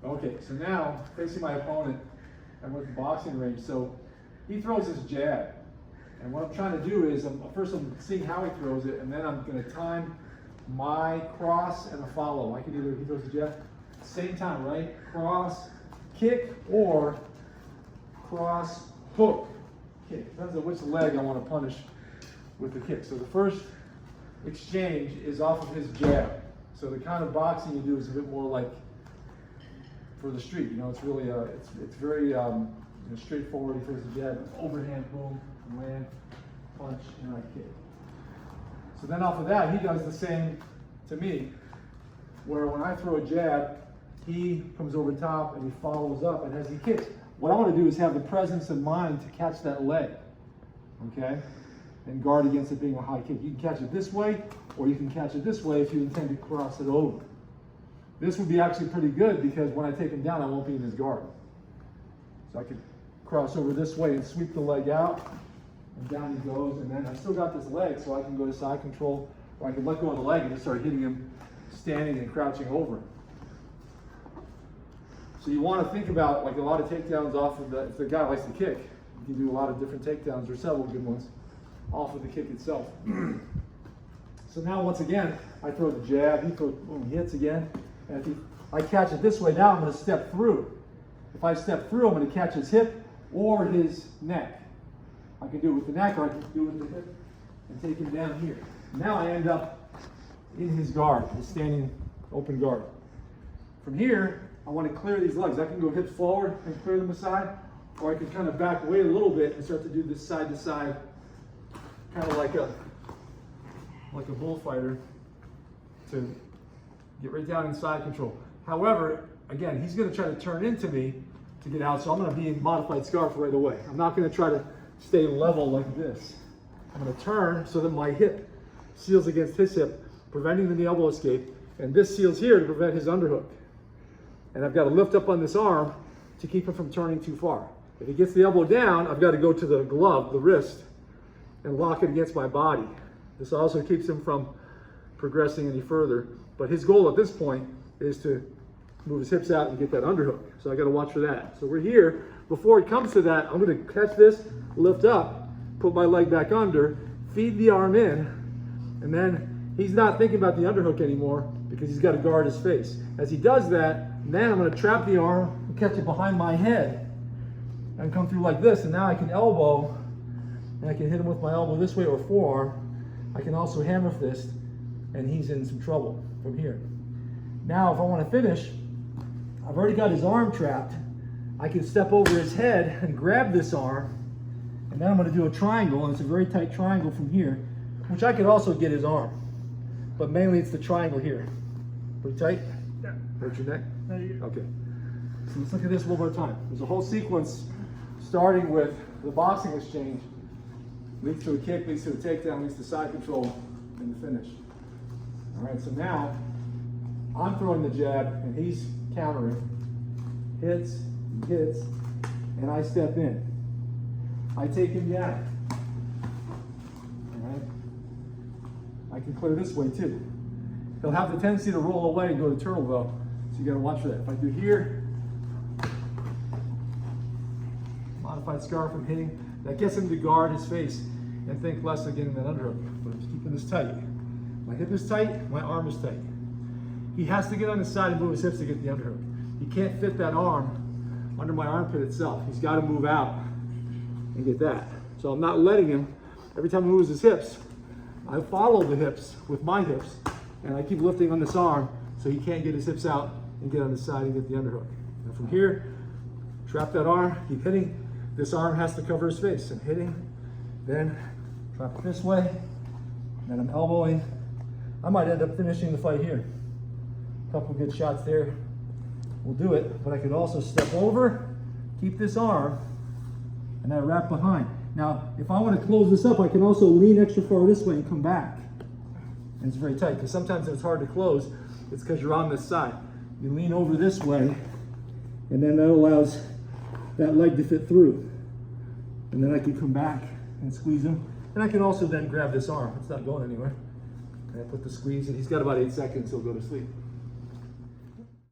Okay, so now facing my opponent, I'm with the boxing range. So he throws his jab, and what I'm trying to do is first I'm seeing how he throws it, and then I'm going to time my cross and a follow. I can either, he throws the jab, same time, right? Cross, kick, or cross, hook, kick. Depends on which leg I want to punish with the kick. So the first exchange is off of his jab. So the kind of boxing you do is a bit more like for the street. You know, it's really it's very straightforward. He throws the jab, overhand, boom, land, punch, and I kick. So then off of that, he does the same to me, where when I throw a jab, he comes over top and he follows up, and as he kicks, what I want to do is have the presence of mind to catch that leg, okay? And guard against it being a high kick. You can catch it this way, or you can catch it this way if you intend to cross it over. This would be actually pretty good because when I take him down, I won't be in his guard. So I could cross over this way and sweep the leg out, and down he goes, and then I still got this leg, so I can go to side control, or I can let go of the leg and just start hitting him standing and crouching over. So you want to think about like a lot of takedowns off of if the guy likes to kick, you can do a lot of different takedowns, or several good ones, off of the kick itself. So now once again, I throw the jab, he throws, boom, he hits again, and if I catch it this way, now I'm going to step through. If I step through, I'm going to catch his hip or his neck. I can do it with the neck, or I can do it with the hip and take him down here. Now I end up in his guard, his standing open guard. From here, I want to clear these legs. I can go hips forward and clear them aside, or I can kind of back away a little bit and start to do this side to side, kind of like a bullfighter, to get right down in side control. However, again, he's going to try to turn into me to get out, so I'm going to be in modified scarf right away. I'm not going to try to stay level like this. I'm going to turn so that my hip seals against his hip, preventing the elbow escape, and this seals here to prevent his underhook. And I've got to lift up on this arm to keep him from turning too far. If he gets the elbow down, I've got to go to the glove, the wrist, and lock it against my body. This also keeps him from progressing any further. But his goal at this point is to move his hips out and get that underhook. So I got to watch for that. So we're here. Before it comes to that, I'm going to catch this, lift up, put my leg back under, feed the arm in, and then he's not thinking about the underhook anymore because he's got to guard his face. As he does that, then I'm going to trap the arm and catch it behind my head and come through like this. And now I can elbow, and I can hit him with my elbow this way or forearm. I can also hammer fist, and he's in some trouble from here. Now, if I want to finish, I've already got his arm trapped. I can step over his head and grab this arm, and then I'm going to do a triangle, and it's a very tight triangle from here, which I could also get his arm, but mainly it's the triangle here. Pretty tight? Yeah. Hurt your neck? No, you. Okay. So let's look at this one more time. There's a whole sequence starting with the boxing exchange, leads to a kick, leads to a takedown, leads to side control, and the finish. All right, so now I'm throwing the jab, and he's countering. Hits, hits, and I step in. I take him down. All right. I can clear this way too. He'll have the tendency to roll away and go to turtle though, so you got to watch for that. If I do here, modified scarf from hitting, that gets him to guard his face and think less of getting that underhook. But I'm just keeping this tight. My hip is tight, my arm is tight. He has to get on his side and move his hips to get the underhook. He can't fit that arm under my armpit itself. He's got to move out and get that. So I'm not letting him, every time he moves his hips, I follow the hips with my hips, and I keep lifting on this arm so he can't get his hips out and get on the side and get the underhook. And from here, trap that arm, keep hitting. This arm has to cover his face. I'm hitting, then trap it this way, then I'm elbowing. I might end up finishing the fight here. A couple good shots there will do it, but I could also step over, keep this arm, and I wrap behind. Now, if I want to close this up, I can also lean extra far this way and come back. And it's very tight, because sometimes if it's hard to close, it's because you're on this side. You lean over this way, and then that allows that leg to fit through. And then I can come back and squeeze him. And I can also then grab this arm. It's not going anywhere. And I put the squeeze, and he's got about 8 seconds, he'll go to sleep.